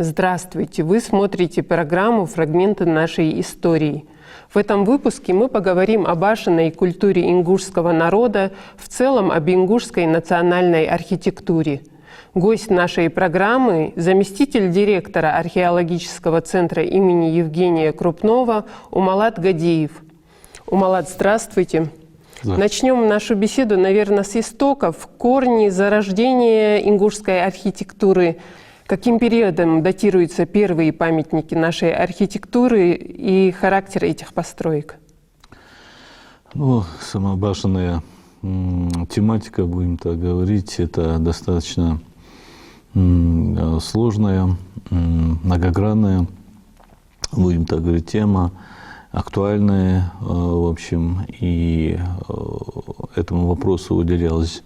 Здравствуйте! Вы смотрите программу «Фрагменты нашей истории». В этом выпуске мы поговорим о башенной культуре ингушского народа, в целом об ингушской национальной архитектуре. Гость нашей программы – заместитель директора археологического центра имени Евгения Крупнова Умалат Гадиев. Умалат, здравствуйте! Начнем нашу беседу, наверное, с истоков, корни зарождения ингушской архитектуры. Каким периодом датируются первые памятники нашей архитектуры и характер этих построек? Ну, сама башенная тематика, будем так говорить, это достаточно сложная, многогранная, будем так говорить, тема, актуальная, в общем, и этому вопросу уделялось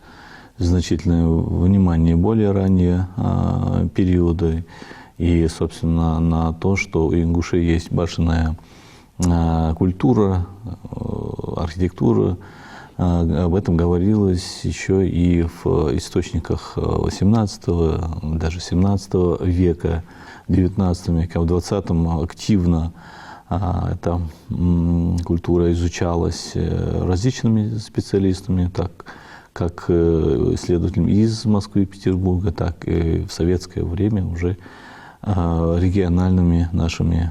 значительное внимание более ранние периоды. И, собственно, на то, что у ингушей есть башенная культура, архитектура, об этом говорилось еще и в источниках XVIII, даже XVII века, XIX века. В XX активно эта культура изучалась различными специалистами, как исследователями из Москвы и Петербурга, так и в советское время уже региональными нашими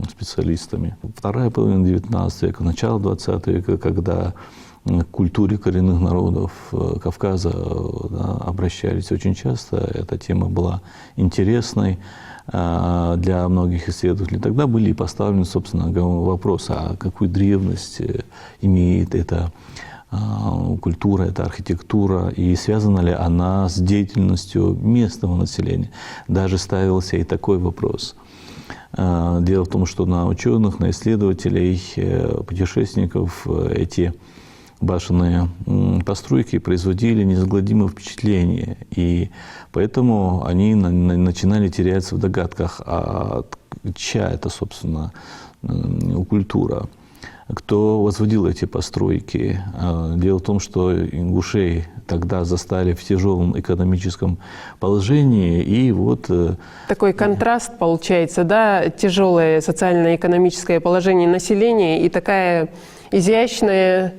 специалистами. Вторая половина XIX века, начало XX века, когда к культуре коренных народов Кавказа обращались очень часто, эта тема была интересной для многих исследователей. Тогда были поставлены, собственно, вопросы, а какую древность имеет эта культура, эта архитектура, и связана ли она с деятельностью местного населения. Даже ставился и такой вопрос. Дело в том, что на ученых, на исследователей, путешественников эти башенные постройки производили неизгладимое впечатление, и поэтому они начинали теряться в догадках, а чья это, собственно, культура. Кто возводил эти постройки? Дело в том, что ингушей тогда застали в тяжелом экономическом положении, и вот… Такой контраст получается, да, тяжелое социально-экономическое положение населения и такая изящная,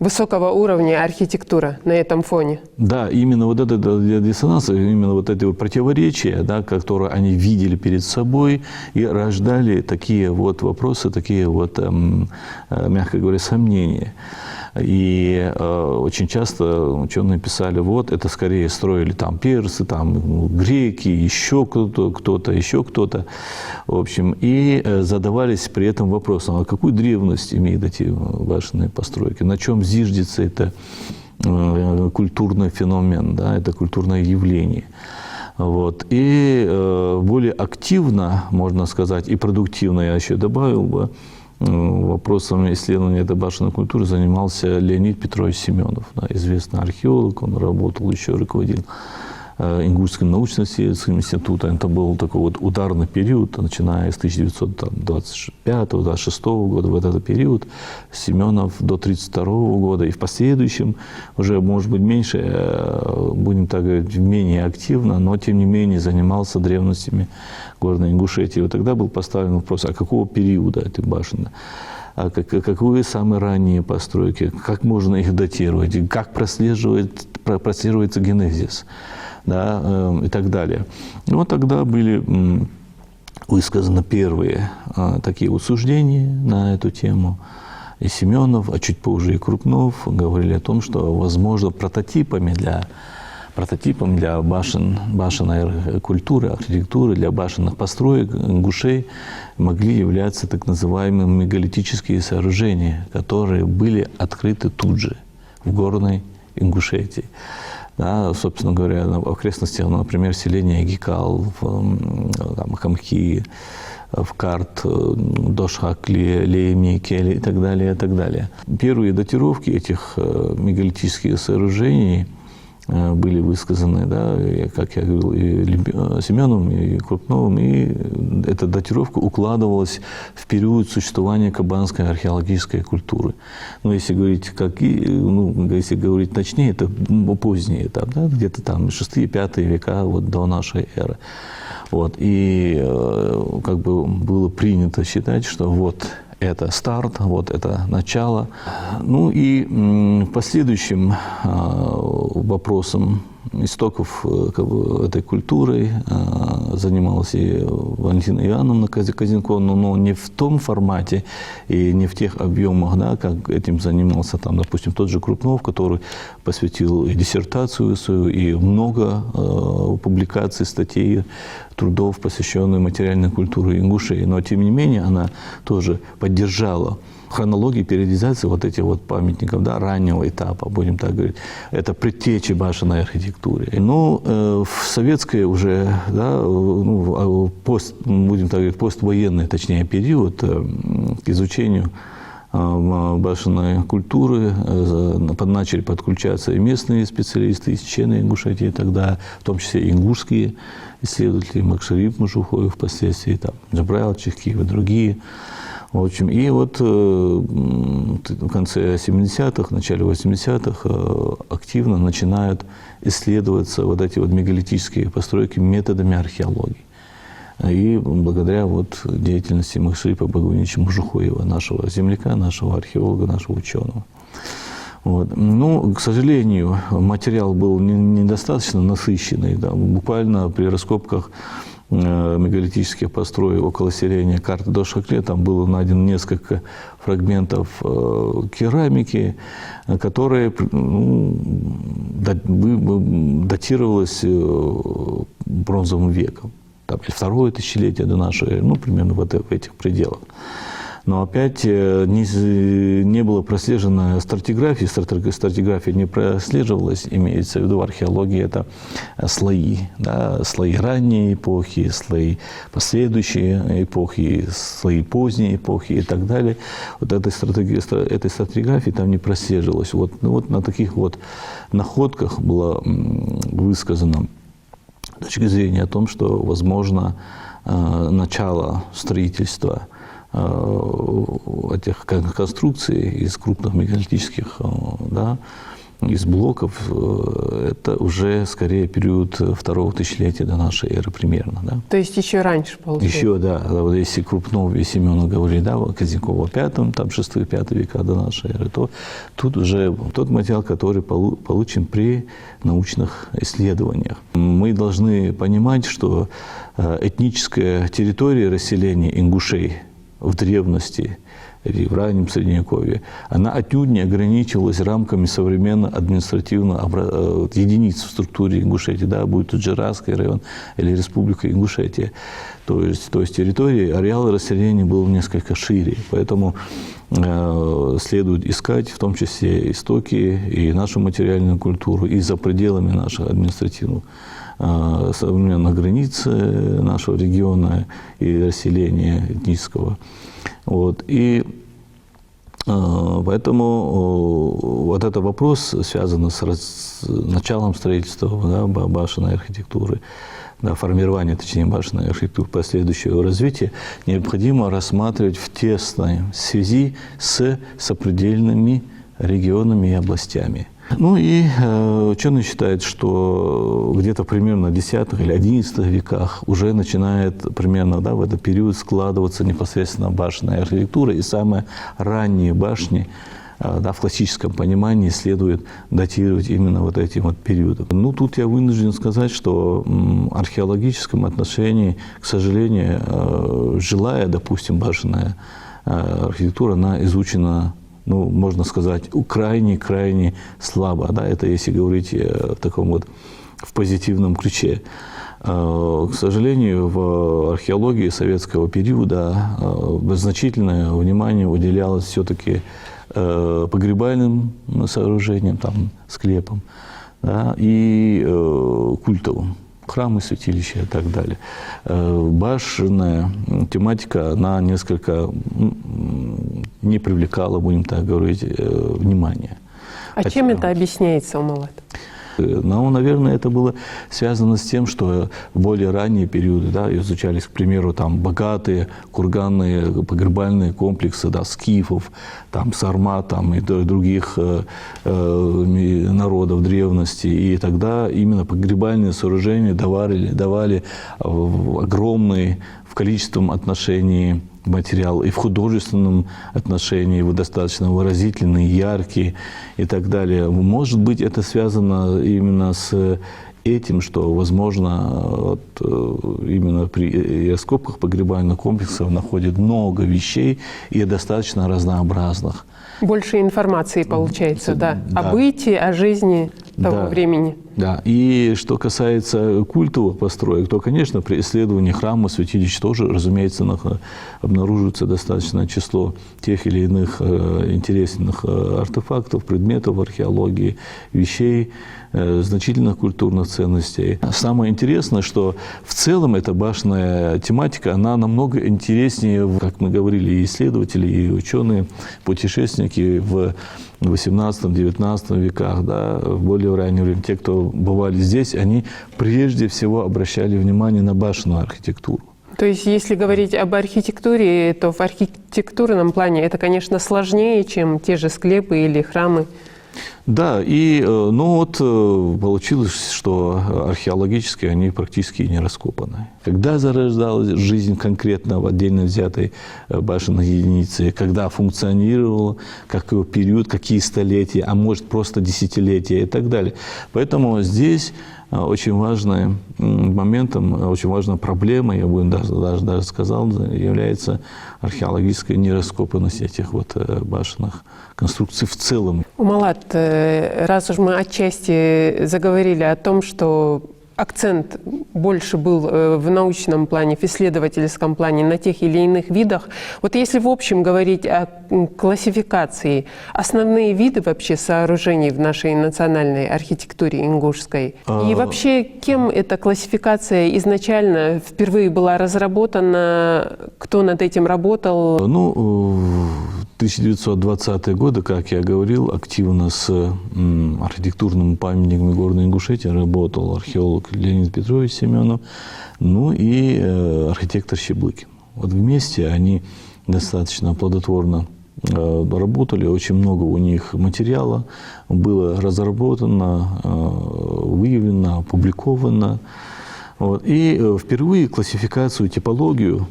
высокого уровня архитектура на этом фоне. Да, именно вот это диссонанс, именно вот эти вот противоречия, да, которые они видели перед собой и рождали такие вот вопросы, такие вот, мягко говоря, сомнения. И очень часто ученые писали, вот это скорее строили там персы, там греки, еще кто-то, еще кто-то. В общем, и задавались при этом вопросом, а какую древность имеют эти башенные постройки, на чем зиждется это культурный феномен, да, это культурное явление. Вот. И более активно, можно сказать, и продуктивно, я еще добавил бы, вопросом исследования этой башенной культуры занимался Леонид Петрович Семенов, да, известный археолог, он работал еще, руководил Ингушским научно-исследовательским институтом. Это был такой вот ударный период, начиная с 1925-26 года, в этот период, Семенов до 1932 года, и в последующем уже, может быть, меньше, будем так говорить, менее активно, но тем не менее занимался древностями Горной Ингушетии. И тогда был поставлен вопрос, а какого периода этой башни? А какие самые ранние постройки, как можно их датировать, как прослеживается генезис, да, и так далее. И вот тогда были высказаны первые такие вот суждения на эту тему. И Семенов, а чуть позже и Крупнов говорили о том, что, возможно, прототипом для башенной культуры, архитектуры, для башенных построек ингушей могли являться так называемые мегалитические сооружения, которые были открыты тут же, в Горной Ингушетии. Да, собственно говоря, в окрестностях, например, селения Гикал, там, Хамки, в Карт, Дошхак, Леми, Кели и так далее, и так далее. Первые датировки этих мегалитических сооружений были высказаны, да, как я говорил, и Семеновым, и Крупновым, и эта датировка укладывалась в период существования кабанской археологической культуры. Но если говорить, если говорить точнее, это поздний этап, да, где-то там 6-5 века вот, до нашей эры. Вот. И как бы было принято считать, что вот это старт, вот это начало. Ну и последующим вопросом истоков как бы, этой культуры занималась и Валентина Иоанновна Казенкова, но не в том формате и не в тех объемах, да, как этим занимался, там, допустим, тот же Крупнов, который посвятил и диссертацию свою, и много публикаций, статей, трудов, посвященных материальной культуре Ингушетии. Но, тем не менее, она тоже поддержала хронологии периодизации вот этих вот памятников, да, раннего этапа, будем так говорить, это предтечи башенной архитектуры. Но в советской уже, да, ну, будем так говорить, поствоенный, точнее, период к изучению башенной культуры начали подключаться и местные специалисты из Чечни, Ингушетии тогда, в том числе ингушские исследователи, Макшарип Мужухоев, впоследствии там, Джабраил Чехкиев и другие. В общем, и вот в конце 70-х, начале 80-х активно начинают исследоваться вот эти вот мегалитические постройки методами археологии. И благодаря вот деятельности Макшарипа Багаевича Мужухоева, нашего земляка, нашего археолога, нашего ученого. Вот. Ну, к сожалению, материал был недостаточно насыщенный. Да. Буквально при раскопках мегалитических построек около селения карты Дошакле там было найдено несколько фрагментов керамики, которые датировалась бронзовым веком. Там, второе тысячелетие до нашей эры, ну, примерно в этих пределах. Но опять не было прослежено стратиграфии, стратиграфия не прослеживалась, имеется в виду археология, это слои, да, слои ранней эпохи, слои последующей эпохи, слои поздней эпохи и так далее. Вот этой стратиграфии там не прослеживалось. Вот, ну, вот на таких вот находках было высказано точка зрения о том, что возможно начало строительства этих конструкций из крупных мегалитических, да, из блоков, это уже скорее период второго тысячелетия до нашей эры примерно. Да. То есть еще раньше, получается? Еще, да. Вот если Крупнов и Семенов говорили, да, Казенкова в V, там 6-5 века до нашей эры, то тут уже тот материал, который получен при научных исследованиях. Мы должны понимать, что этническая территория расселения ингушей в древности или в раннем Средневековье, она отнюдь не ограничивалась рамками современной административной единиц в структуре Ингушетии, да, будь то Джарасский район или Республика Ингушетия. То есть территории, ареал расселения был несколько шире, поэтому следует искать в том числе истоки и нашу материальную культуру и за пределами наших административных современных границ нашего региона и расселения этнического. Вот. И поэтому вот этот вопрос связан с началом строительства, да, башенной архитектуры, да, формирования, точнее, башенной архитектуры, последующего развития, необходимо рассматривать в тесной связи с сопредельными регионами и областями. Ну и ученые считают, что где-то примерно в X или XI веках уже начинает примерно, да, в этот период складываться непосредственно башенная архитектура, и самые ранние башни, да, в классическом понимании следует датировать именно вот этим вот периодом. Ну, тут я вынужден сказать, что в археологическом отношении, к сожалению, жилая, допустим, башенная архитектура, она изучена, ну, можно сказать, крайне слабо, да, это если говорить в таком вот, в позитивном ключе. К сожалению, в археологии советского периода значительное внимание уделялось все-таки погребальным сооружениям, там, склепам, да, и культовым. Храмы, святилища и так далее. Башенная тематика, она несколько не привлекала, будем так говорить, внимания. А чем это объясняется, Умалат? Но, наверное, это было связано с тем, что в более ранние периоды, да, изучались, к примеру, там богатые курганные погребальные комплексы, да, скифов, там сармат, там и других народов древности. И тогда именно погребальные сооружения давали огромный в количественном отношении материал, и в художественном отношении достаточно выразительный, яркий и так далее. Может быть, это связано именно с этим, что, возможно, именно при раскопках погребальных комплексов находят много вещей и достаточно разнообразных. Больше информации получается, да, о бытии, о жизни того времени. Да, и что касается культовых построек, то, конечно, при исследовании храма, святилищ тоже, разумеется, обнаруживается достаточное число тех или иных интересных артефактов, предметов археологии, вещей, значительных культурных ценностей. Самое интересное, что в целом эта башенная тематика, она намного интереснее, как мы говорили, и исследователи, и ученые, путешественники в XVIII-XIX веках, да, в более раннее время, те, кто бывали здесь, они прежде всего обращали внимание на башенную архитектуру. То есть, если говорить об архитектуре, то в архитектурном плане это, конечно, сложнее, чем те же склепы или храмы. Да, и получилось, что археологически они практически не раскопаны. Когда зарождалась жизнь конкретно в отдельно взятой башенной единице, когда функционировала, какой период, какие столетия, а может просто десятилетия и так далее. Поэтому здесь очень важным моментом, очень важной проблемой, я бы даже сказал, является археологическая нераскопанность этих башенных конструкций в целом. Умалат, раз уж мы отчасти заговорили о том, что акцент больше был в научном плане, в исследовательском плане на тех или иных видах. Вот если в общем говорить о классификации, основные виды вообще сооружений в нашей национальной архитектуре ингушской, и вообще кем эта классификация изначально впервые была разработана, кто над этим работал? В 1920-е годы, как я говорил, активно с архитектурными памятниками города Ингушетии работал археолог Леонид Петрович Семенов, и архитектор Щеблыкин. Вот вместе они достаточно плодотворно работали, очень много у них материала было разработано, выявлено, опубликовано. И впервые классификацию, типологию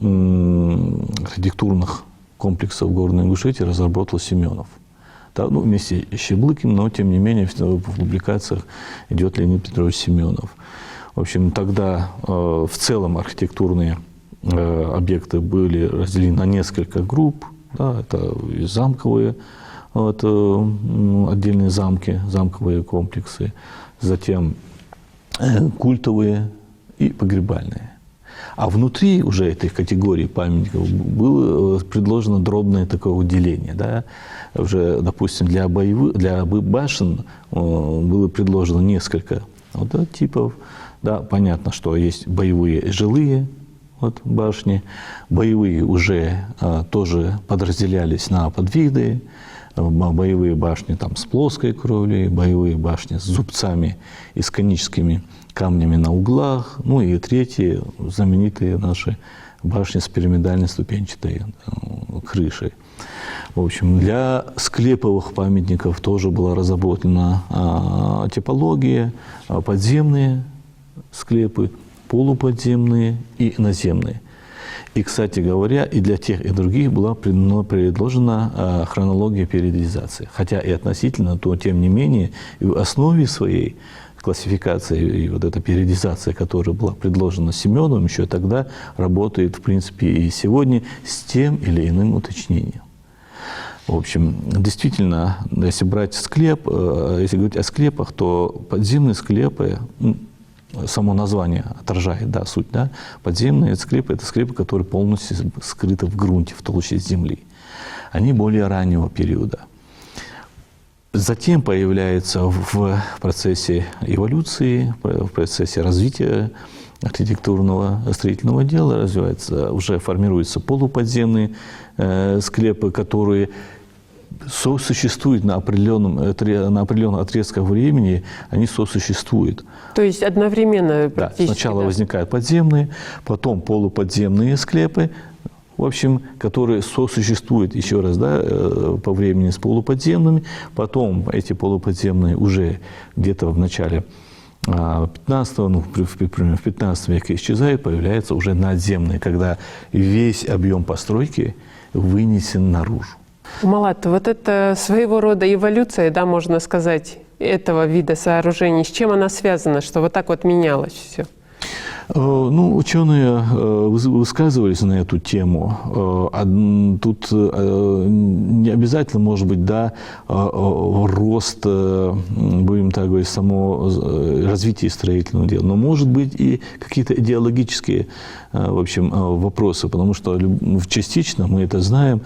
архитектурных комплексов города Ингушетии разработал Семенов. Да, вместе с Щеблыкиным, но тем не менее в публикациях идет Леонид Петрович Семенов. В общем, тогда в целом архитектурные объекты были разделены на несколько групп. Да, это и замковые, отдельные замки, замковые комплексы, затем культовые и погребальные. А внутри уже этой категории памятников было предложено дробное такое деление. Да? Уже, допустим, для башен было предложено несколько типов. Да? Понятно, что есть боевые и жилые башни. Боевые уже тоже подразделялись на подвиды. Боевые башни с плоской кровлей, боевые башни с зубцами и с коническими камнями на углах. И третьи, знаменитые наши башни с пирамидальной ступенчатой крышей. В общем, для склеповых памятников тоже была разработана типология, подземные склепы, полуподземные и наземные. И, кстати говоря, и для тех, и других была предложена хронология периодизации. Хотя и относительно, то тем не менее, и в основе своей классификации и эта периодизация, которая была предложена Семеновым еще тогда, работает, в принципе, и сегодня с тем или иным уточнением. В общем, действительно, если брать склеп, если говорить о склепах, то подземные склепы, само название отражает суть. Да? Подземные склепы – это склепы, которые полностью скрыты в грунте, в толще земли. Они более раннего периода. Затем появляется в процессе эволюции, в процессе развития архитектурного строительного дела, уже формируются полуподземные склепы, которые сосуществуют на определенных отрезках времени, они сосуществуют. То есть одновременно Да, практически? сначала возникают подземные, потом полуподземные склепы, в общем, которые сосуществуют, еще раз, да, по времени с полуподземными. Потом эти полуподземные уже где-то в начале 15-го, ну, примерно в 15 веке исчезают, появляются уже надземные, когда весь объем постройки вынесен наружу. Малат, вот это своего рода эволюция, да, можно сказать, этого вида сооружений. С чем она связана, что вот так вот менялось все? Ну, ученые высказывались на эту тему. Тут не обязательно, может быть, да, рост, будем так говорить, само развитие строительного дела, но, может быть, и какие-то идеологические, в общем, вопросы, потому что частично, мы это знаем,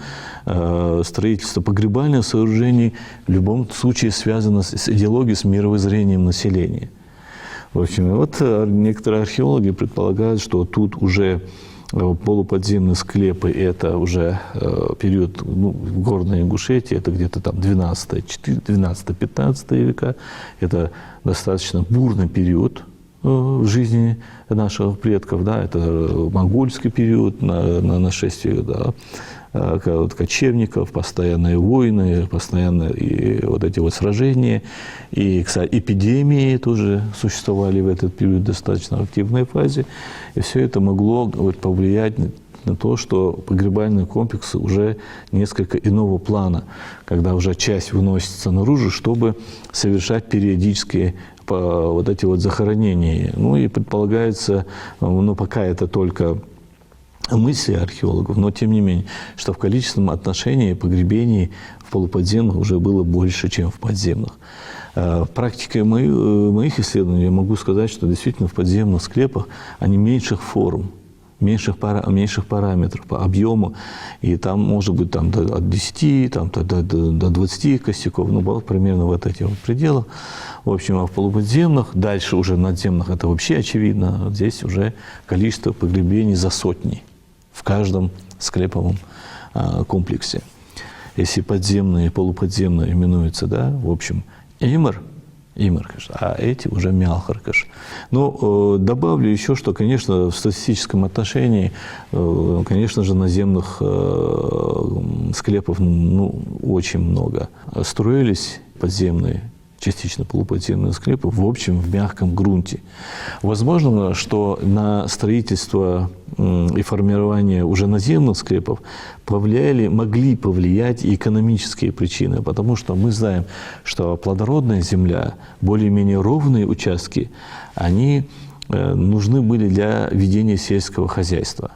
строительство погребальных сооружений в любом случае связано с идеологией, с мировоззрением населения. В общем, вот некоторые археологи предполагают, что тут уже полуподземные склепы – это уже период, ну, в Горной Ингушетии, это где-то там 12-15 века. Это достаточно бурный период в жизни наших предков, да, это монгольский период на нашествие, да, кочевников, постоянные войны, постоянные и вот эти вот сражения. И, кстати, эпидемии тоже существовали в этот период в достаточно активной фазе. И все это могло вот повлиять на то, что погребальные комплексы уже несколько иного плана, когда уже часть выносится наружу, чтобы совершать периодические вот эти вот захоронения. Ну и предполагается, ну пока это только мысли археологов, но тем не менее, что в количественном отношении погребений в полуподземных уже было больше, чем в подземных. В практике моих исследований я могу сказать, что действительно в подземных склепах они меньших форм, меньших параметров по объему, и там может быть там, от 10 там, до 20 костяков, ну, примерно в этих вот пределах. В общем, а в полуподземных, дальше уже надземных, это вообще очевидно, здесь уже количество погребений за сотни в каждом склеповом комплексе. Если подземные и полуподземные именуются, да, в общем, Имар, а эти уже Мялхаркаш. Но добавлю еще, что, конечно, в статистическом отношении, конечно же, наземных склепов, ну, очень много. Строились подземные, частично полуподземные склепы, в общем, в мягком грунте. Возможно, что на строительство и формирование уже наземных склепов могли повлиять и экономические причины, потому что мы знаем, что плодородная земля, более-менее ровные участки, они нужны были для ведения сельского хозяйства.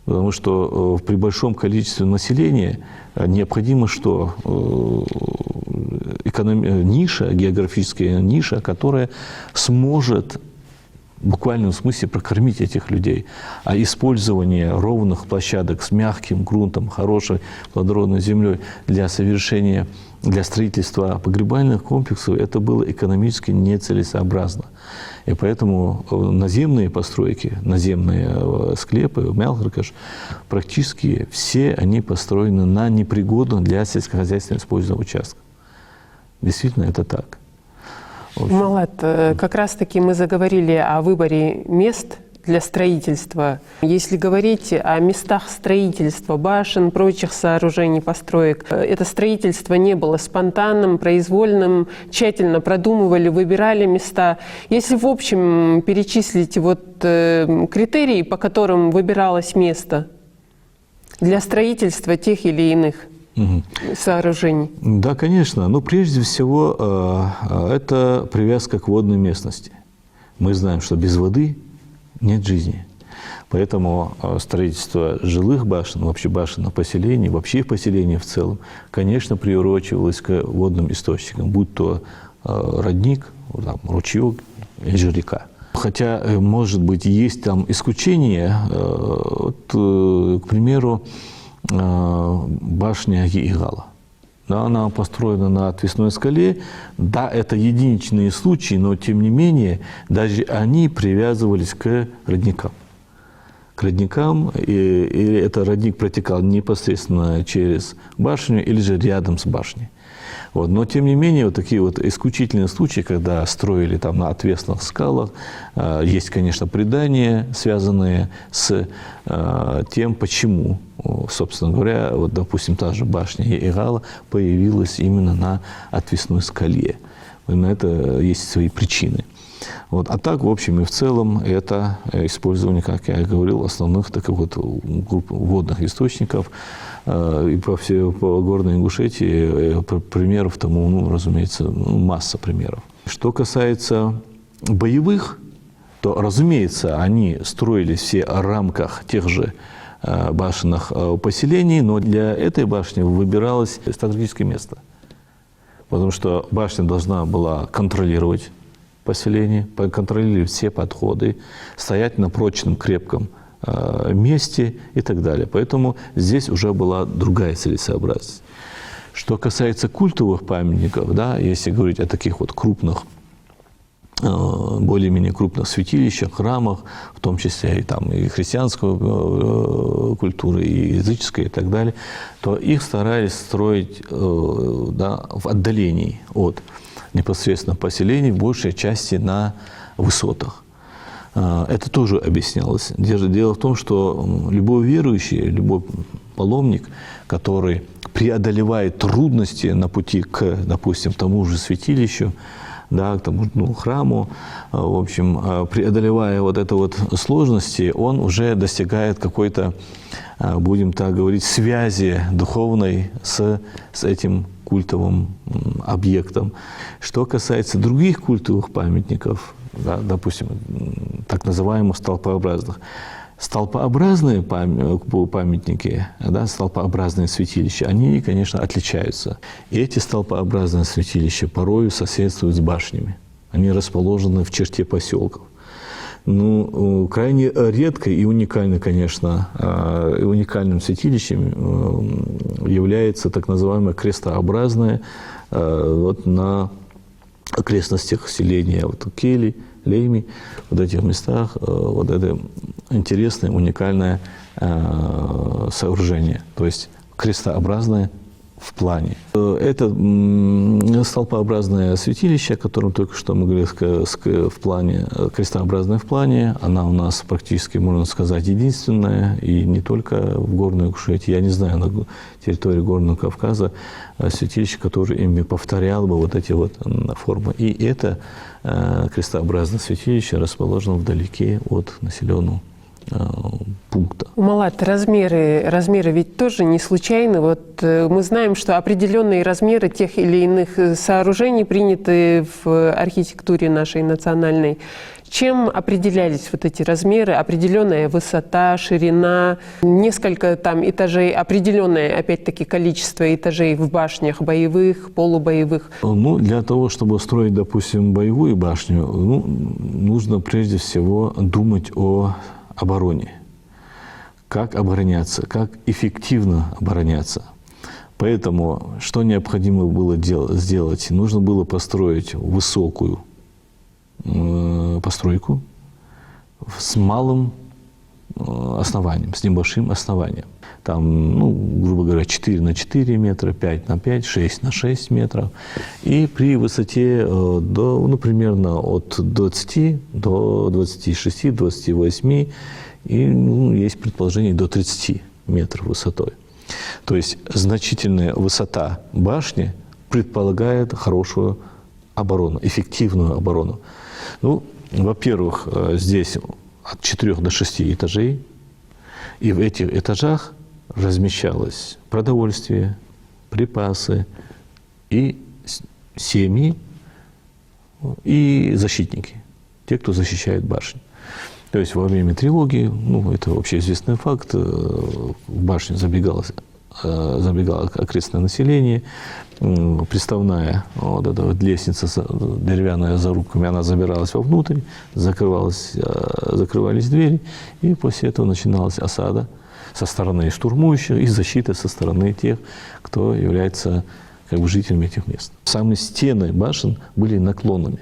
Потому что при большом количестве населения необходимо, что ниша, географическая ниша, которая сможет в буквальном смысле прокормить этих людей. А использование ровных площадок с мягким грунтом, хорошей плодородной землей для строительства погребальных комплексов, это было экономически нецелесообразно. И поэтому наземные постройки, наземные склепы, Мялхаркаш, практически все они построены на непригодных для сельскохозяйственного использования участках. Действительно, это так. Малат, как раз-таки мы заговорили о выборе мест для строительства. Если говорить о местах строительства башен, прочих сооружений, построек, это строительство не было спонтанным, произвольным, тщательно продумывали, выбирали места. Если в общем перечислить вот критерии, по которым выбиралось место для строительства тех или иных сооружений? Да, конечно. Но прежде всего это привязка к водной местности. Мы знаем, что без воды нет жизни. Поэтому строительство жилых башен, вообще башен на поселении, вообще поселение в целом, конечно, приурочивалось к водным источникам, будь то родник, там, ручеек или же река. Хотя, может быть, есть там исключения. Вот, к примеру, башня Гигала. Да, она построена на отвесной скале. Да, это единичные случаи, но тем не менее, даже они привязывались к родникам, к родникам, или это родник протекал непосредственно через башню или же рядом с башней. Вот. Но, тем не менее, вот такие вот исключительные случаи, когда строили там на отвесных скалах, есть, конечно, предания, связанные с тем, почему, собственно говоря, вот, допустим, та же башня Егала появилась именно на отвесной скале. На это есть свои причины. Вот. А так, в общем и в целом, это использование, как я говорил, основных таких вот групп водных источников. И по горной Ингушетии примеров тому, ну, разумеется, масса примеров. Что касается боевых, то, разумеется, они строились все в рамках тех же башенных поселений, но для этой башни выбиралось стратегическое место. Потому что башня должна была контролировать поселение, контролировать все подходы, стоять на прочном, крепком месте и так далее. Поэтому здесь уже была другая целесообразность. Что касается культовых памятников, да, если говорить о таких вот крупных, более-менее крупных святилищах, храмах, в том числе и, там, и христианской культуры, и языческой, и так далее, то их старались строить да, в отдалении от непосредственно поселений, в большей части на высотах. Это тоже объяснялось. Дело в том, что любой верующий, любой паломник, который преодолевает трудности на пути к, допустим, тому же святилищу, да, к тому храму, в общем, преодолевая вот это вот сложности, он уже достигает какой-то, будем так говорить, связи духовной с этим культовым объектом. Что касается других культовых памятников, да, допустим, так называемых столпообразных, столпообразные памятники, да, столпообразные святилища, они, конечно, отличаются. И эти столпообразные святилища порою соседствуют с башнями. Они расположены в черте поселков. Ну, крайне редко и уникально, конечно, уникальным святилищем является так называемое крестообразное вот на окрестностях селения вот, Кели, Лейми, вот этих местах, вот это интересное, уникальное сооружение, то есть крестообразное в плане. Это столпообразное святилище, о котором только что мы говорили, в плане, крестообразное в плане, она у нас практически, можно сказать, единственная, и не только в Горной Ингушетии. Я не знаю, на территории Горного Кавказа святилище, которое ими повторяло бы вот эти вот формы. И это крестообразное святилище расположено вдалеке от населенного пункта. Малат, размеры ведь тоже не случайны. Вот мы знаем, что определенные размеры тех или иных сооружений приняты в архитектуре нашей национальной. Чем определялись вот эти размеры? Определенная высота, ширина, несколько там этажей, определенное, опять-таки, количество этажей в башнях боевых, полубоевых? Ну, для того, чтобы строить, допустим, боевую башню, ну, нужно прежде всего думать о обороне. Как обороняться, как эффективно обороняться. Поэтому, что необходимо было сделать? Нужно было построить высокую постройку с малым основанием, с небольшим основанием. Там, ну, грубо говоря, 4 на 4 метра, 5 на 5, 6 на 6 метров. И при высоте до, ну, примерно от 20 до 26, 28, и ну, есть предположение до 30 метров высотой. То есть значительная высота башни предполагает хорошую оборону, эффективную оборону. Ну, во-первых, здесь от 4 до 6 этажей, и в этих этажах размещалось продовольствие, припасы и семьи, и защитники, те, кто защищает башню. То есть во время тревоги, ну, это вообще известный факт, в башню забегало окрестное население, приставная вот эта вот лестница деревянная за руками, она забиралась вовнутрь, закрывались двери, и после этого начиналась осада со стороны штурмующих и защита со стороны тех, кто является как бы жителями этих мест. Сами стены башен были наклонными.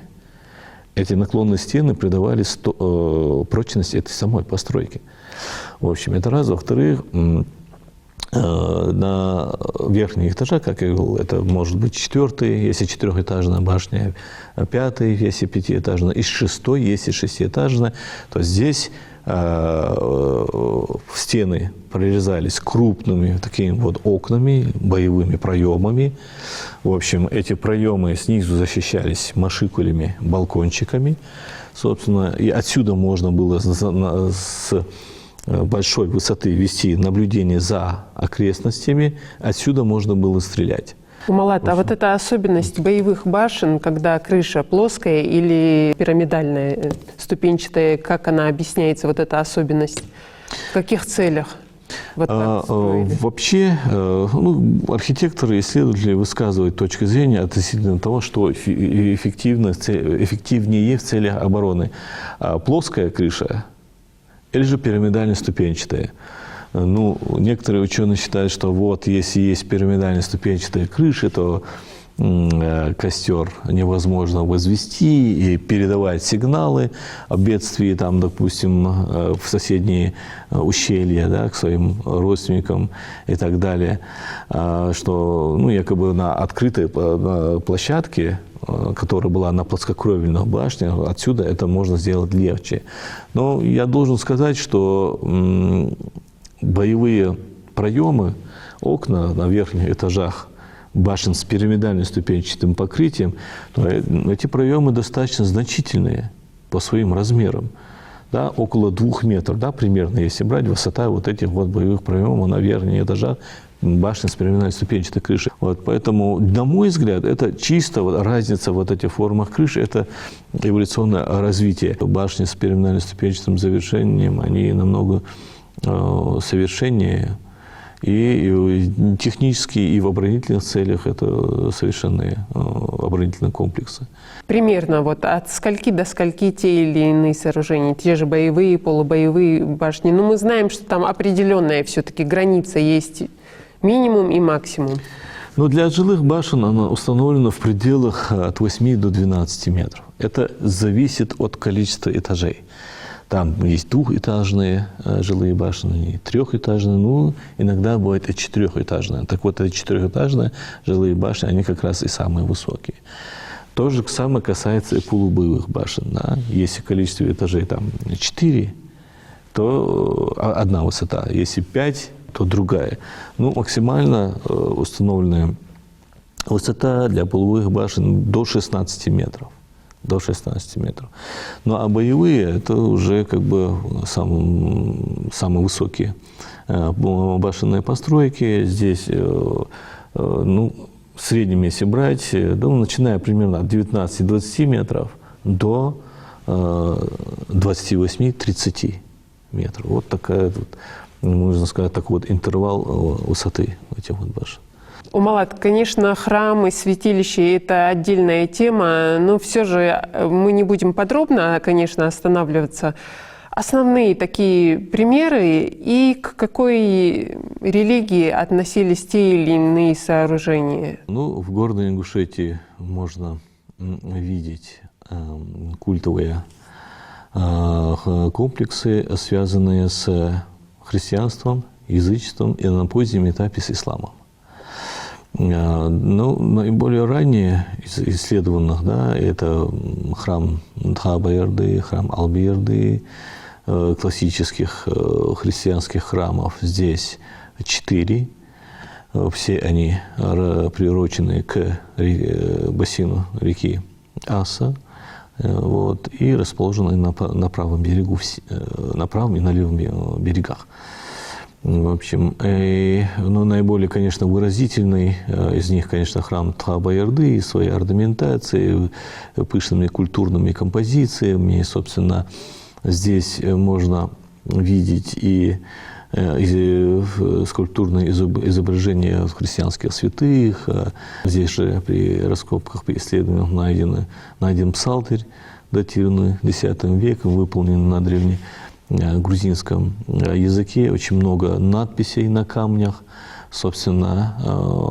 Эти наклонные стены придавали прочность этой самой постройки. В общем, это раз. Во-вторых, на верхних этажах, как я говорил, это может быть 4-й, если 4-этажная башня, 5-й, если 5-этажная, и 6-й, если 6-этажная, то здесь стены прорезались крупными такими вот окнами, боевыми проемами. В общем, эти проемы снизу защищались машикулями, балкончиками. Собственно, и отсюда можно было с большой высоты вести наблюдение за окрестностями, отсюда можно было стрелять. Умалат, а вот эта особенность боевых башен, когда крыша плоская или пирамидальная, ступенчатая, как она объясняется, вот эта особенность? В каких целях? Вот вообще, архитекторы, исследователи высказывают точку зрения относительно того, что эффективнее в целях обороны. Плоская крыша или же пирамидально-ступенчатая. Ну, некоторые ученые считают, что вот если есть пирамидально-ступенчатая крыша, то костер невозможно возвести и передавать сигналы о бедствии, там, допустим, в соседние ущелья, да, к своим родственникам и так далее, что, ну, якобы на открытой площадке, которая была на плоскокровельных башнях, отсюда это можно сделать легче. Но я должен сказать, что боевые проемы, окна на верхних этажах башен с пирамидальным ступенчатым покрытием, эти проемы достаточно значительные по своим размерам. Да, около 2 метров, да, примерно, если брать высота вот этих вот боевых проемов на верхних этажах башни с пирамидальной ступенчатой крышей. Вот, поэтому, на мой взгляд, это чисто разница в этих формах крыши, это эволюционное развитие. Башни с пирамидальным ступенчатым завершением, они намного совершеннее. И технически, и в оборонительных целях это совершенные оборонительные комплексы. Примерно вот от скольки до скольки те или иные сооружения, те же боевые, полубоевые башни. Но мы знаем, что там определенная все-таки граница есть, минимум и максимум. Но для жилых башен она установлена в пределах от 8 до 12 метров. Это зависит от количества этажей. Там есть 2-этажные жилые башни, 3-этажные, ну, иногда бывает и 4-этажные. Так вот, эти 4-этажные жилые башни, они как раз и самые высокие. То же самое касается и полубоевых башен. Да? Если количество этажей там 4, то одна высота. Если 5, то другая. Ну, максимально установленная высота для полубоевых башен до 16 метров. До 16 метров. Ну, а боевые – это уже как бы самые высокие башенные постройки. Здесь, ну, в среднем, если брать, ну, начиная примерно от 19-20 метров до 28-30 метров. Вот такая, можно сказать, такой вот интервал высоты этих вот башен. Умалат, конечно, храмы, святилища – это отдельная тема, но все же мы не будем подробно, конечно, останавливаться. Основные такие примеры и к какой религии относились те или иные сооружения? Ну, в Горной Ингушетии можно видеть культовые комплексы, связанные с христианством, язычеством и на позднем этапе с исламом. Ну, наиболее ранее из исследованных, да, это храм Дха-Байырды, храм Алберды, классических христианских храмов. Здесь 4. Все они приурочены к бассейну реки Аса, вот, и расположены на правом берегу, на правом и на левом берегах. В общем, ну, наиболее, конечно, выразительный из них, конечно, храм Дха-Байырды и своей орнаментацией, пышными культурными композициями. Собственно, здесь можно видеть и скульптурные изображения христианских святых. Здесь же при раскопках, при исследованиях найден псалтырь, датированный X веком, выполненный на древнегрузинском языке. Очень много надписей на камнях. собственно,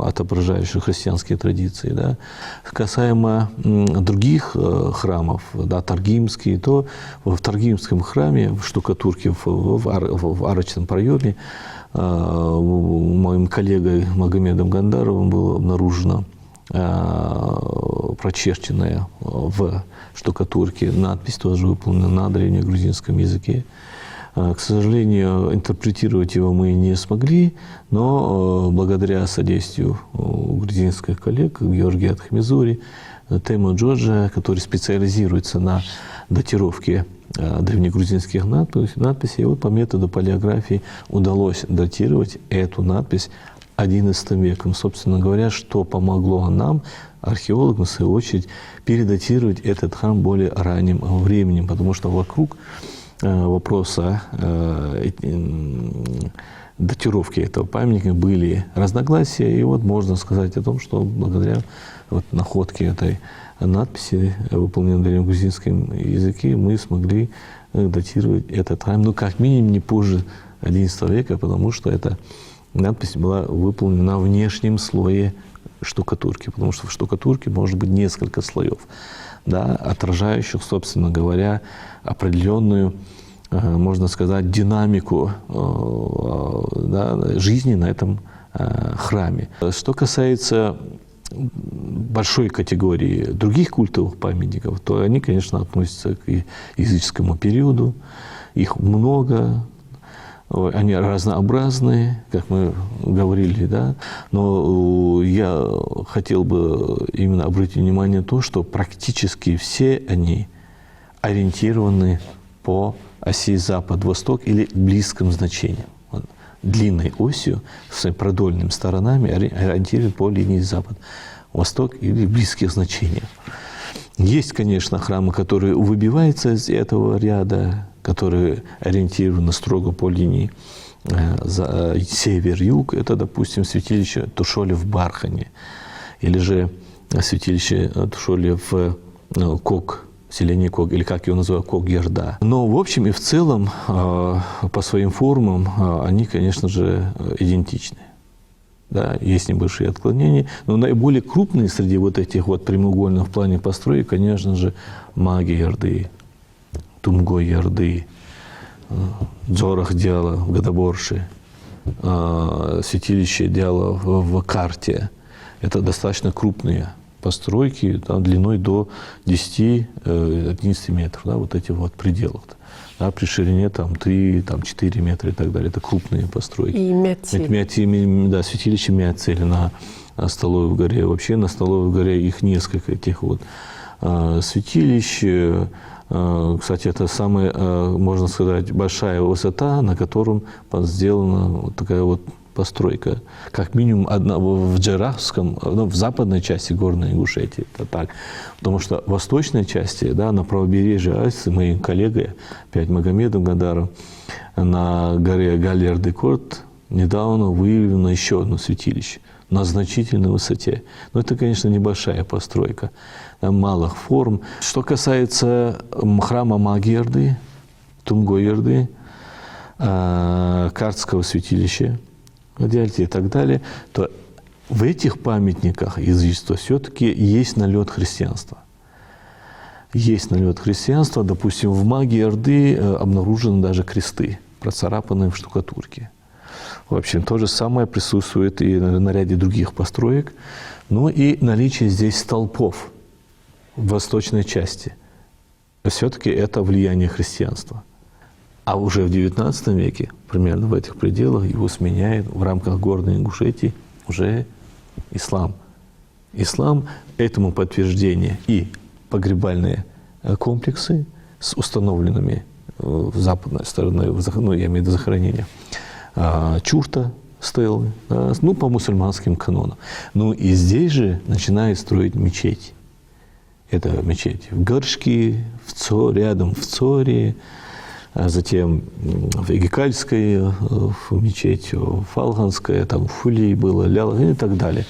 отображающих христианские традиции. Да. Касаемо других храмов, да, Таргимский, то в Таргимском храме, в штукатурке, в арочном проеме, моим коллегой Магомедом Гандаровым было обнаружено прочерченная в штукатурке надпись, тоже выполнена на древнегрузинском языке. К сожалению, интерпретировать его мы не смогли, но благодаря содействию грузинских коллег Георгия Атхмизури, Тему Джорджа, который специализируется на датировке древнегрузинских надписей, вот по методу палеографии удалось датировать эту надпись XI веком. Собственно говоря, что помогло нам, археологам, в свою очередь, передатировать этот храм более ранним временем, потому что вокруг вопроса датировки этого памятника были разногласия, и вот можно сказать о том, что благодаря вот находке этой надписи, выполненной на древнегрузинском языке, мы смогли датировать этот храм, ну, как минимум, не позже XI века, потому что эта надпись была выполнена на внешнем слое штукатурки, потому что в штукатурке может быть несколько слоев, да, отражающих, собственно говоря, определенную, можно сказать, динамику да, жизни на этом храме. Что касается большой категории других культовых памятников, то они, конечно, относятся к языческому периоду. Их много, они разнообразные, как мы говорили, да. Но я хотел бы именно обратить внимание на то, что практически все они ориентированы по оси запад-восток или близком значении. Длинной осью, с своими продольными сторонами ориентированы по линии запад-восток или близких значениях. Есть, конечно, храмы, которые выбиваются из этого ряда, которые ориентированы строго по линии север-юг. Это, допустим, святилище Тушоли в Бархане, или же святилище Тушоли в Кок, селение Кок, или как его называют, Кок-Ерда. Но в общем и в целом по своим формам они, конечно же, идентичны. Да, есть небольшие отклонения, но наиболее крупные среди вот этих вот прямоугольных в плане построек, конечно же, Маги-Ерды, Тумго-Ерды, Дзорах Диала в Гадаборше, святилище Диала в Карте. Это достаточно крупные постройки, там, длиной до 10-11 метров, да, вот этих вот пределах. Да, при ширине там, 3-4 метра и так далее. Это крупные постройки. И Мяцели. Да, святилище Мяцели на Столовой горе. Вообще на Столовой горе их несколько этих вот святилищ. Кстати, это самая, можно сказать, большая высота, на котором сделана вот такая вот постройка. Как минимум одна в Джерахском, ну, в западной части Горной Ингушетии. Это так. Потому что в восточной части, да, на правобережье Альсы, моим коллегой, опять Магомедом Гадаром, на горе Галер-де-Корт недавно выявлено еще одно святилище на значительной высоте. Но это, конечно, небольшая постройка, малых форм. Что касается храма Маги-Ерды, Тумго-Ерды, Картского святилища, и так далее, то в этих памятниках язычества все-таки есть налет христианства. Есть налет христианства. Допустим, в Маги-Ерды обнаружены даже кресты, процарапанные в штукатурке. В общем, то же самое присутствует и на ряде других построек. Но и наличие здесь столпов в восточной части. Все-таки это влияние христианства. А уже в XIX веке, примерно в этих пределах, его сменяет в рамках Горной Ингушетии уже ислам. Ислам – этому подтверждение и погребальные комплексы с установленными с западной стороны, ну, я имею в виду захоронения, чурта, стелы, да, ну, по мусульманским канонам. Ну, и здесь же начинают строить мечети. Это мечети в Горшке, рядом в Цоре, затем в Эгекальской мечеть, Фалганская, там Фулей было, Лял и так далее.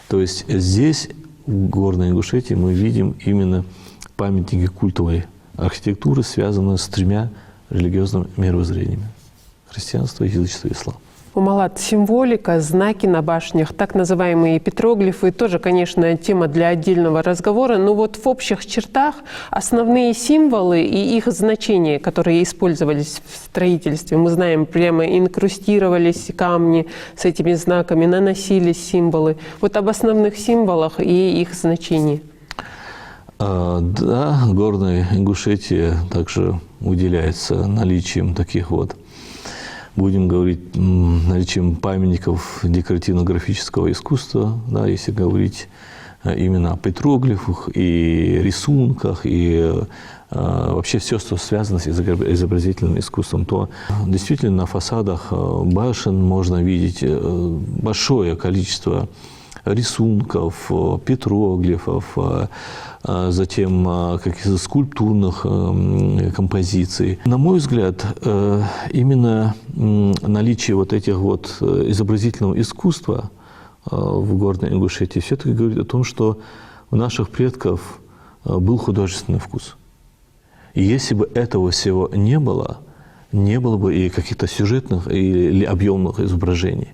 То есть здесь, в Горной Ингушетии, мы видим именно памятники культовой архитектуры, связанные с тремя религиозными мировоззрениями: христианство, язычество и ислам. Умалат, символика, знаки на башнях, так называемые петроглифы, тоже, конечно, тема для отдельного разговора, но вот в общих чертах основные символы и их значения, которые использовались в строительстве. Мы знаем, прямо инкрустировались камни с этими знаками, наносились символы. Вот об основных символах и их значении. Да, горная Ингушетия также выделяется наличием таких вот, будем говорить, наличием памятников декоративно-графического искусства, да, если говорить именно о петроглифах и рисунках, и вообще все, что связано с изобразительным искусством, то действительно на фасадах башен можно видеть большое количество рисунков, петроглифов, затем каких-то скульптурных композиций. На мой взгляд, именно наличие вот этих вот изобразительного искусства в Горной Ингушетии все-таки говорит о том, что у наших предков был художественный вкус. И если бы этого всего не было бы и каких-то сюжетных или объемных изображений.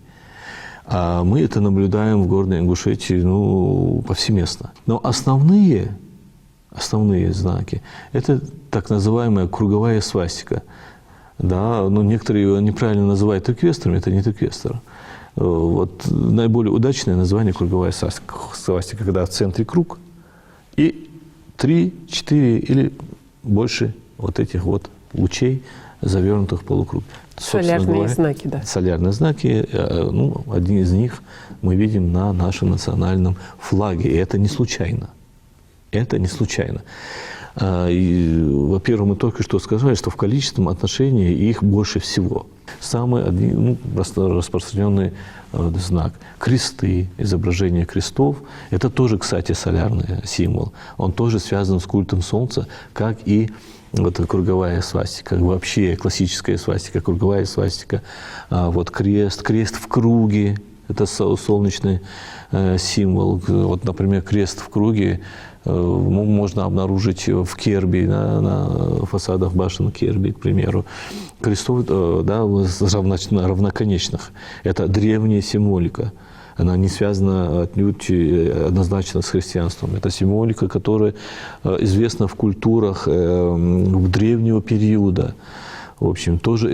А мы это наблюдаем в Горной Ингушетии повсеместно. Но основные знаки – это так называемая круговая свастика. Да, но некоторые ее неправильно называют триквестром, это не триквестр. Вот наиболее удачное название – круговая свастика, когда в центре круг и 3, 4 или больше вот этих вот лучей, завернутых в полукруг. Солярные знаки, да. Солярные знаки, один из них мы видим на нашем национальном флаге. И это не случайно. Это не случайно. Во-первых, мы только что сказали, что в количественном отношении их больше всего. Самый распространенный знак – кресты, изображение крестов. Это тоже, кстати, солярный символ. Он тоже связан с культом Солнца, как и вот круговая свастика, вообще классическая свастика, круговая свастика, вот крест в круге, это солнечный символ. Вот, например, крест в круге можно обнаружить в Керби, на фасадах башен Керби, к примеру. Крестов, да, равноконечных. Это древняя символика. Она не связана отнюдь однозначно с христианством. Это символика, которая известна в культурах древнего периода. В общем, тоже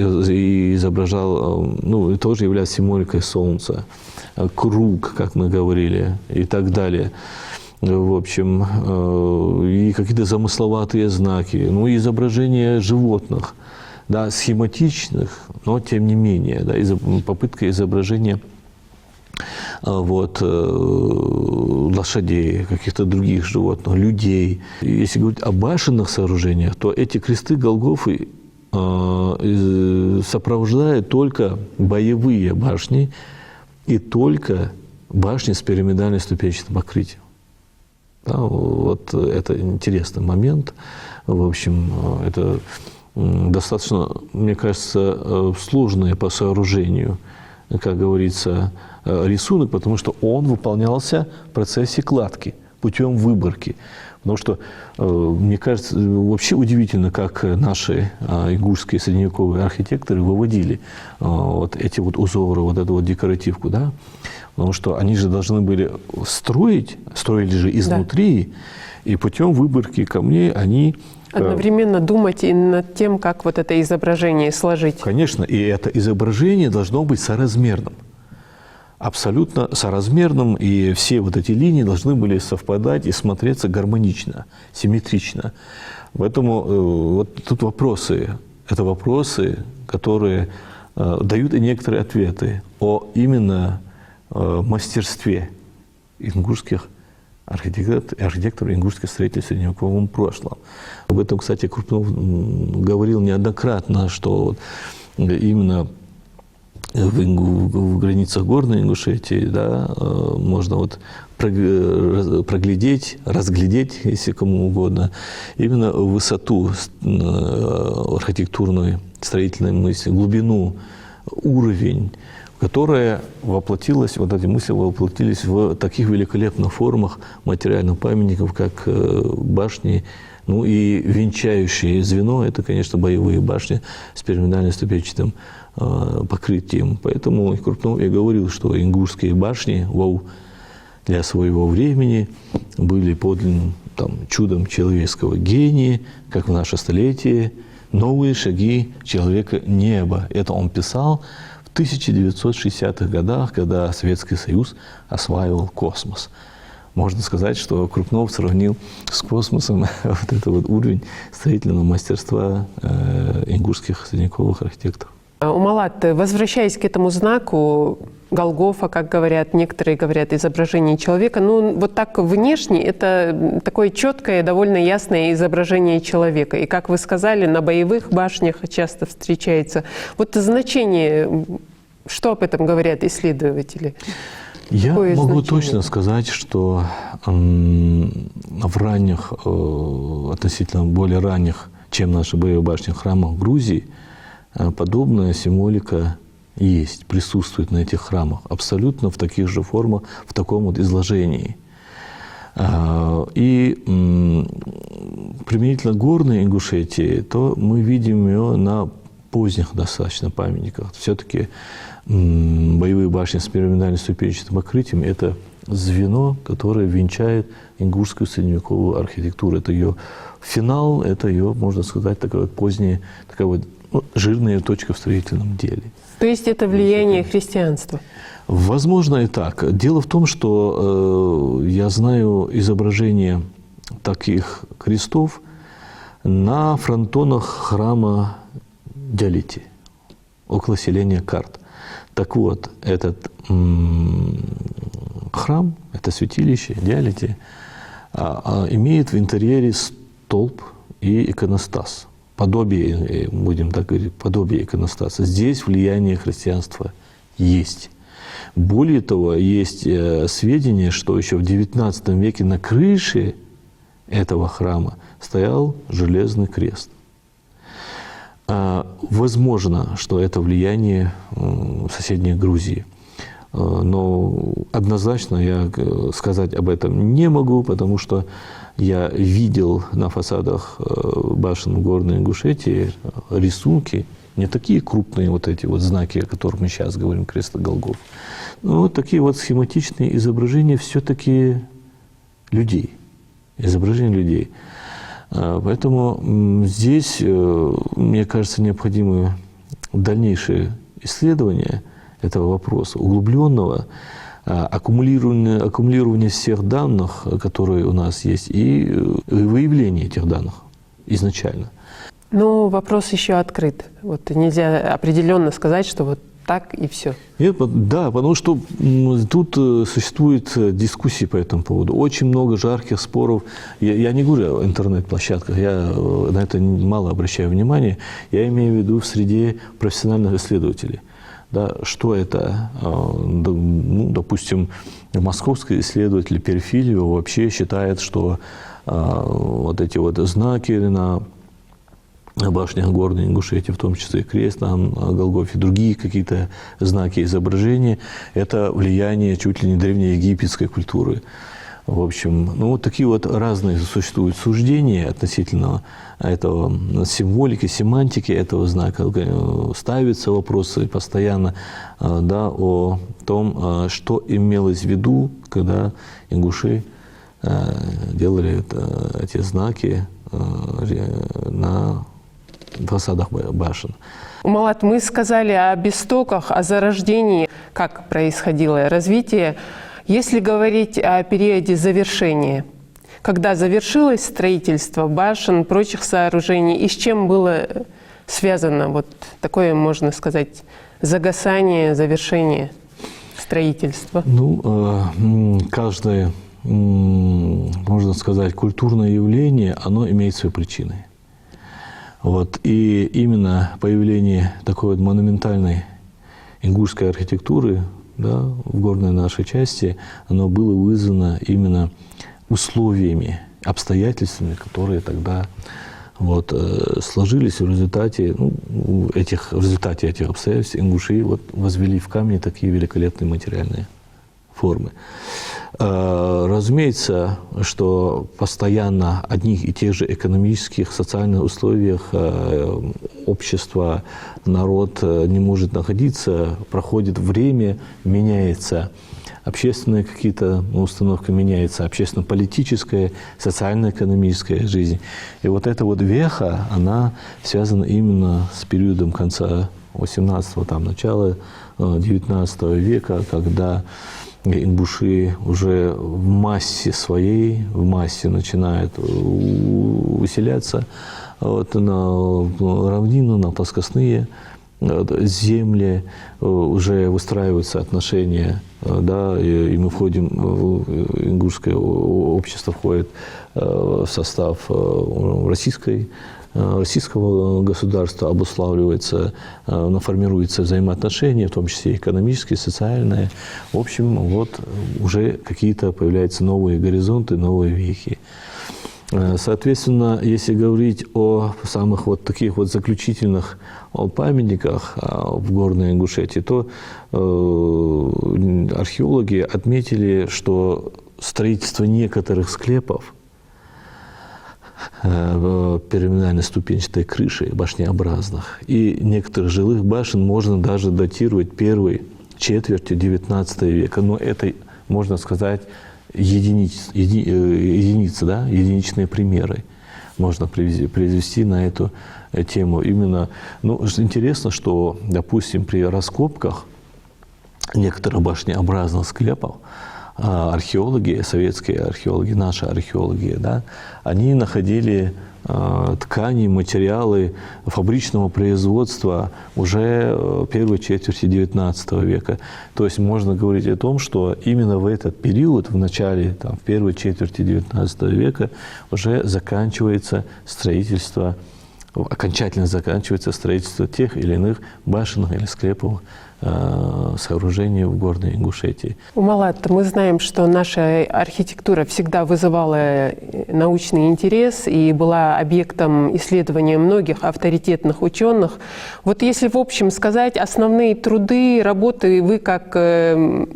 изображал, тоже является символикой солнца. Круг, как мы говорили, и так далее. В общем, и какие-то замысловатые знаки. Изображения животных, да, схематичных, но тем не менее, да, попытка изображения лошадей, каких-то других животных, людей. Если говорить о башенных сооружениях, то эти кресты Голгофы сопровождают только боевые башни и только башни с пирамидальным ступенчатым покрытием. Да, вот это интересный момент. В общем, это достаточно, мне кажется, сложное по сооружению, как говорится, рисунок, потому что он выполнялся в процессе кладки, путем выборки. Потому что, мне кажется, вообще удивительно, как наши ингушские средневековые архитекторы выводили вот эти вот узоры, вот эту вот декоративку, да? Потому что они же должны были строили же изнутри, да. И путем выборки камней они одновременно думать и над тем, как вот это изображение сложить. Конечно, и это изображение должно быть соразмерным. Абсолютно соразмерным, и все вот эти линии должны были совпадать и смотреться гармонично, симметрично. Поэтому вот тут вопросы. Это вопросы, которые дают и некоторые ответы о именно мастерстве ингушских архитекторов, ингушских строителей в средневековом прошлом. Об этом, кстати, Крупнов говорил неоднократно, что именно в границах Горной Ингушетии, да, можно вот проглядеть, разглядеть, если кому угодно, именно высоту архитектурной, строительной мысли, глубину, уровень, в которая воплотилась, вот эти мысли воплотились в таких великолепных формах материальных памятников, как башни, ну и венчающее звено, это, конечно, боевые башни с пирамидально-ступенчатым покрытием. Поэтому Крупнов и говорил, что ингушские башни для своего времени были подлинным чудом человеческого гения, как в наше столетие, новые шаги человека неба. Это он писал в 1960-х годах, когда Советский Союз осваивал космос. Можно сказать, что Крупнов сравнил с космосом вот этот вот уровень строительного мастерства ингушских средневековых архитекторов. Умалат, возвращаясь к этому знаку, Голгофа, как говорят, некоторые говорят, изображение человека, ну вот так внешне это такое четкое, довольно ясное изображение человека. И, как вы сказали, на боевых башнях часто встречается. Вот значение, что об этом говорят исследователи? Я могу точно сказать, что в ранних, относительно более ранних, чем наши боевые башни, храмах Грузии, подобная символика есть, присутствует на этих храмах, абсолютно в таких же формах, в таком вот изложении. И применительно горной Ингушетии, то мы видим ее на поздних достаточно памятниках. Все-таки боевые башни с пирамидальным ступенчатым покрытием – это звено, которое венчает ингушскую средневековую архитектуру. Это ее финал, это ее, можно сказать, такая вот поздняя, такая вот жирная точка в строительном деле. То есть это влияние христианства? Возможно и так. Дело в том, что я знаю изображение таких крестов на фронтонах храма Диалити, около селения Карт. Так вот, этот храм, это святилище Диалити, имеет в интерьере столб и иконостас. Подобие, будем так говорить, подобие иконостаса. Здесь влияние христианства есть. Более того, есть сведения, что еще в XIX веке на крыше этого храма стоял железный крест. Возможно, что это влияние соседней Грузии. Но однозначно я сказать об этом не могу, потому что я видел на фасадах башен в Горной Ингушетии рисунки, не такие крупные вот эти вот знаки, о которых мы сейчас говорим, крест и Голгоф, но вот такие вот схематичные изображения все-таки людей, изображения людей. Поэтому здесь, мне кажется, необходимы дальнейшие исследования этого вопроса, углубленного, аккумулирование всех данных, которые у нас есть, и выявление этих данных изначально. Но вопрос еще открыт. Вот нельзя определенно сказать, что вот так и все. Нет, да, потому что тут существуют дискуссии по этому поводу. Очень много жарких споров. Я не говорю о интернет-площадках, я на это мало обращаю внимания. Я имею в виду в среде профессиональных исследователей. Да, что это, ну, допустим, московский исследователь Перфильев вообще считает, что вот эти вот знаки на башнях Горной Ингушетии, в том числе крест на Голгофе, другие какие-то знаки изображения, это влияние чуть ли не древнеегипетской культуры. В общем, ну вот такие вот разные существуют суждения относительно этого символики, семантики этого знака. Ставятся вопросы постоянно, да, о том, что имелось в виду, когда ингуши делали эти знаки на фасадах башен. Умалат, мы сказали об истоках, о зарождении, как происходило развитие. Если говорить о периоде завершения, когда завершилось строительство башен, прочих сооружений, и с чем было связано вот такое, можно сказать, загасание, завершение строительства? Ну, каждое, можно сказать, культурное явление, оно имеет свои причины. Вот. И именно появление такой вот монументальной ингушской архитектуры, да, в горной нашей части, оно было вызвано именно условиями, обстоятельствами, которые тогда вот, сложились в результате, в результате этих обстоятельств ингуши вот возвели в камне такие великолепные материальные формы. Разумеется, что постоянно одних и тех же экономических, социальных условиях общество, народ не может находиться, проходит время, меняется общественные какие-то установки, меняется общественно-политическая, социально-экономическая жизнь. И вот эта вот веха, она связана именно с периодом конца 18-го, там, начала 19 века, когда ингуши уже в массе своей, начинают выселяться вот, на равнину, на плоскостные земли, уже выстраиваются отношения, да, и мы входим, ингушское общество входит в состав российского государства, обуславливается, формируются взаимоотношения, в том числе экономические, социальные. В общем, вот уже какие-то появляются новые горизонты, новые вехи. Соответственно, если говорить о самых вот таких вот заключительных памятниках в Горной Ингушетии, то археологи отметили, что строительство некоторых склепов пирамидально-ступенчатой крыши, башнеобразных, и некоторых жилых башен можно даже датировать первой четвертью XIX века. Но это, можно сказать, единицы, да, единичные примеры можно привести на эту тему. Именно, интересно, что, допустим, при раскопках некоторых башнеобразных склепов археологи, советские археологи, наши археологи, да, они находили ткани, материалы фабричного производства уже первой четверти XIX века. То есть можно говорить о том, что именно в этот период, в начале, в первой четверти XIX века, уже окончательно заканчивается строительство тех или иных башенных или склеповых сооружений в Горной Ингушетии. Умалат, мы знаем, что наша архитектура всегда вызывала научный интерес и была объектом исследования многих авторитетных ученых. Вот если в общем сказать, основные труды, работы вы как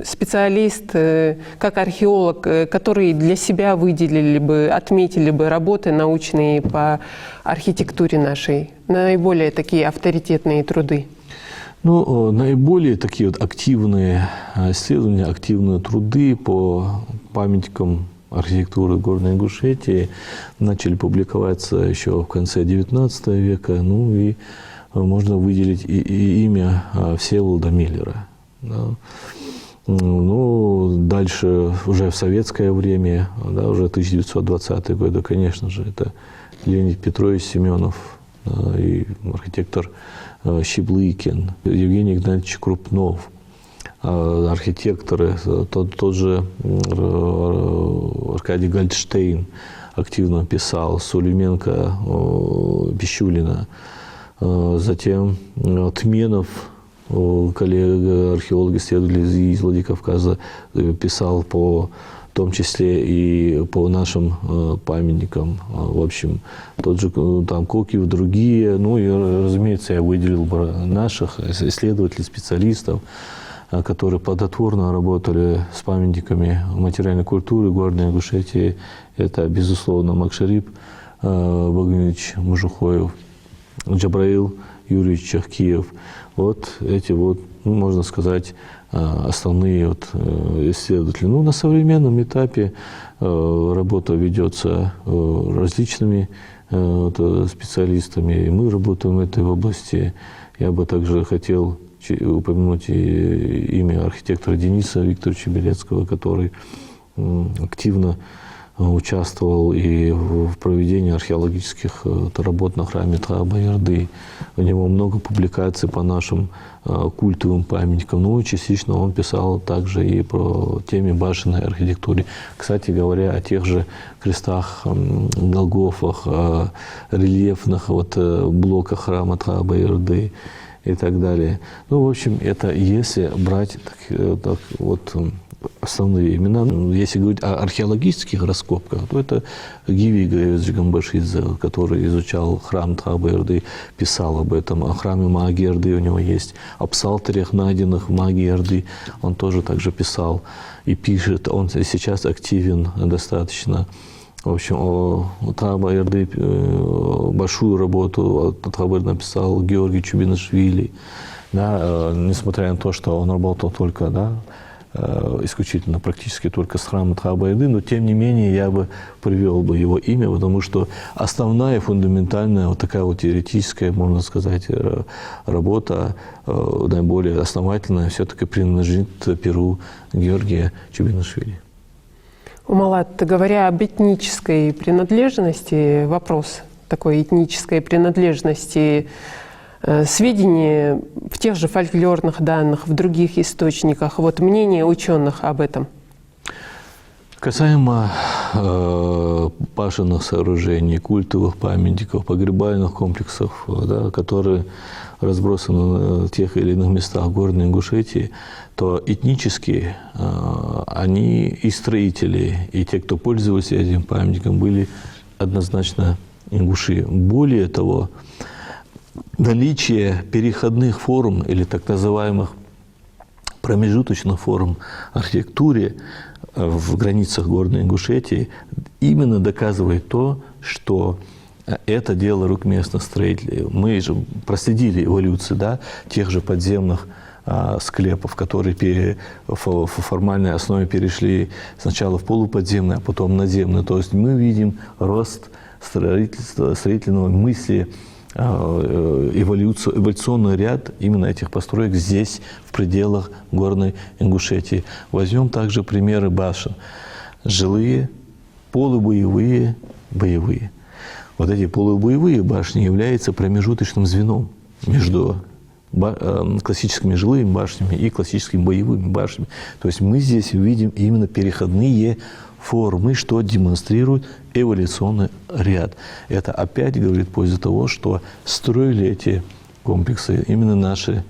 специалист, как археолог, который для себя выделили бы, отметили бы работы научные по архитектуре нашей, наиболее такие авторитетные труды? Наиболее такие вот активные исследования, активные труды по памятникам архитектуры Горной Ингушетии начали публиковаться еще в конце XIX века. И можно выделить и имя Всеволода Миллера. Да. Дальше уже в советское время, да, уже 1920-е годы, конечно же, это Леонид Петрович Семенов, да, и архитектор Щеблыкин, Евгений Игнатьевич Крупнов, архитекторы, тот же Аркадий Гольдштейн активно писал, Сулейменко, Пищулина, затем Тменов, коллега, археолог, исследователь из Владикавказа, писал в том числе и по нашим памятникам. В общем, тот же Кокив, другие. И, разумеется, я выделил бы наших исследователей, специалистов, которые плодотворно работали с памятниками материальной культуры Горной Ингушетии. Это, безусловно, Макшарип Богданович Мужухоев, Джабраил Юрьевич Чахкиев. Вот эти можно сказать, основные исследователи. На современном этапе работа ведется различными специалистами, и мы работаем в этой области. Я бы также хотел упомянуть имя архитектора Дениса Викторовича Белецкого, который активно участвовал и в проведении археологических работ на храме Тхаа-Байырды. У него много публикаций по нашим культовым памятникам. Частично он писал также и про теме башенной архитектуры. Кстати говоря, о тех же крестах, голгофах, рельефных блоках храма Тхаа-Байырды и так далее. В общем, это если брать основные имена. Если говорить о археологических раскопках, то это Гиви Джигамбашидзе, который изучал храм Тхаба-Эрды, писал об этом, о храме Маги-Эрды у него есть, о псалтерях, найденных в Маги-Эрды, он тоже также писал и пишет. Он сейчас активен достаточно. В общем, о Тхаба-Эрды большую работу о Тхаба-Эрды написал Георгий Чубинашвили. Да, несмотря на то, что он работал только, да, исключительно практически только с храмом Тхаба-Эрды, но тем не менее я бы привел бы его имя, потому что основная, фундаментальная, вот такая вот теоретическая, можно сказать, работа, наиболее основательная, все-таки принадлежит перу Георгия Чубинашвили. Умалат, говоря об этнической принадлежности, вопрос такой этнической принадлежности, сведения в тех же фольклорных данных, в других источниках, вот мнение ученых об этом? Касаемо пашенных сооружений, культовых памятников, погребальных комплексов, да, которые разбросаны в тех или иных местах Горной Ингушетии, то этнически они и строители, и те, кто пользовался этим памятником, были однозначно ингуши. Более того, наличие переходных форм или так называемых промежуточных форм архитектуры в границах Горной Ингушетии именно доказывает то, что это дело рук местных строителей. Мы же проследили эволюцию, да, тех же подземных склепов, которые в формальной основе перешли сначала в полуподземные, а потом наземные. То есть мы видим рост строительного мысли, эволюционный ряд именно этих построек здесь, в пределах Горной Ингушетии. Возьмем также примеры башен. Жилые, полубоевые, боевые. Вот эти полубоевые башни являются промежуточным звеном между классическими жилыми башнями и классическими боевыми башнями. То есть мы здесь видим именно переходные формы, что демонстрирует эволюционный ряд. Это опять говорит в пользу того, что строили эти комплексы именно наши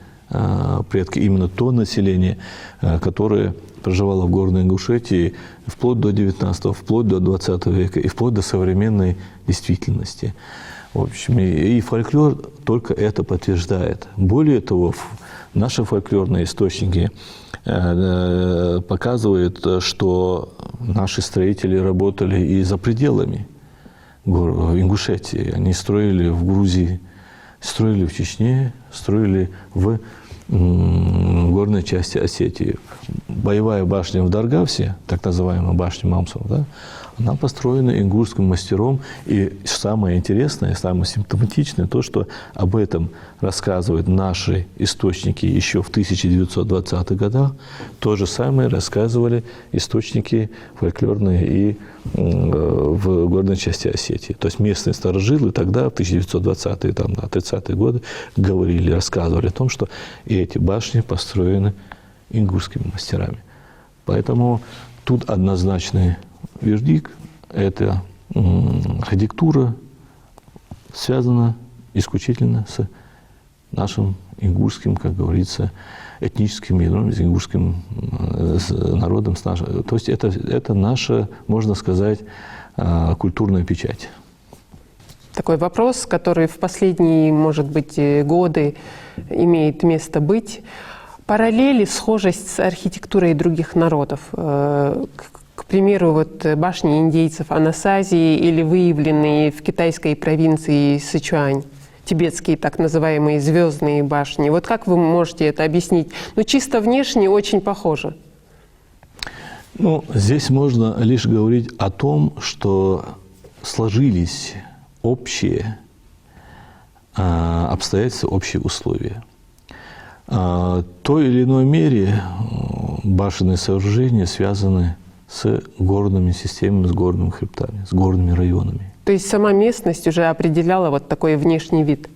предки, именно то население, которое проживало в Горной Ингушетии вплоть до 19-го, вплоть до 20 века и вплоть до современной действительности. В общем, и фольклор только это подтверждает. Более того, наши фольклорные источники показывают, что наши строители работали и за пределами Ингушетии. Они строили в Грузии, строили в Чечне, строили в горной части Осетии. Боевая башня в Даргавсе, так называемая башня Мамсова, да, она построена ингушским мастером. И самое интересное, самое симптоматичное, то, что об этом рассказывают наши источники еще в 1920-х годах. То же самое рассказывали источники фольклорные и в горной части Осетии. То есть местные старожилы тогда, в 1920-е, 30-е годы, говорили, рассказывали о том, что эти башни построены ингушскими мастерами. Поэтому тут однозначный вердикт – это архитектура связана исключительно с нашим ингушским, как говорится, этническим ядром, с ингушским народом. То есть это наша, можно сказать, культурная печать. Такой вопрос, который в последние, может быть, годы имеет место быть. Параллели, схожесть с архитектурой других народов. К примеру, вот башни индейцев Анасазии или выявленные в китайской провинции Сычуань, тибетские так называемые звездные башни. Вот как вы можете это объяснить? Ну, чисто внешне очень похоже. Ну, здесь можно лишь говорить о том, что сложились общие обстоятельства, общие условия. В той или иной мере башенные сооружения связаны с горными системами, с горными хребтами, с горными районами. То есть сама местность уже определяла вот такой внешний вид?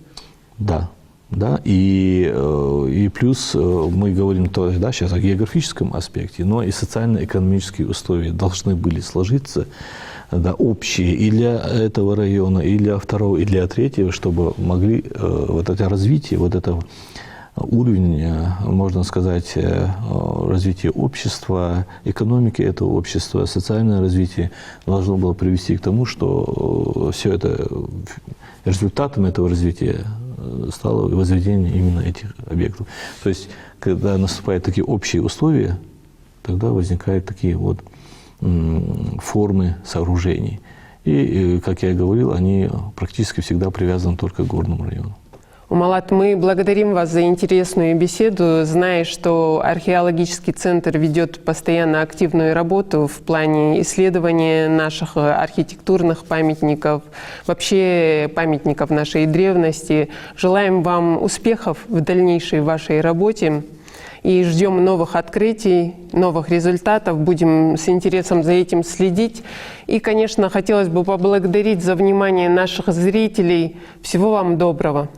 Да, да. И плюс мы говорим да, сейчас о географическом аспекте, но и социально-экономические условия должны были сложиться, да, общие и для этого района, и для второго, и для третьего, чтобы могли вот это развитие, вот это уровень, можно сказать, развития общества, экономики этого общества, социальное развитие должно было привести к тому, что все это, результатом этого развития стало возведение именно этих объектов. То есть, когда наступают такие общие условия, тогда возникают такие вот формы сооружений. И, как я и говорил, они практически всегда привязаны только к горному району. Умалат, мы благодарим вас за интересную беседу, зная, что археологический центр ведет постоянно активную работу в плане исследования наших архитектурных памятников, вообще памятников нашей древности. Желаем вам успехов в дальнейшей вашей работе и ждем новых открытий, новых результатов. Будем с интересом за этим следить. И, конечно, хотелось бы поблагодарить за внимание наших зрителей. Всего вам доброго.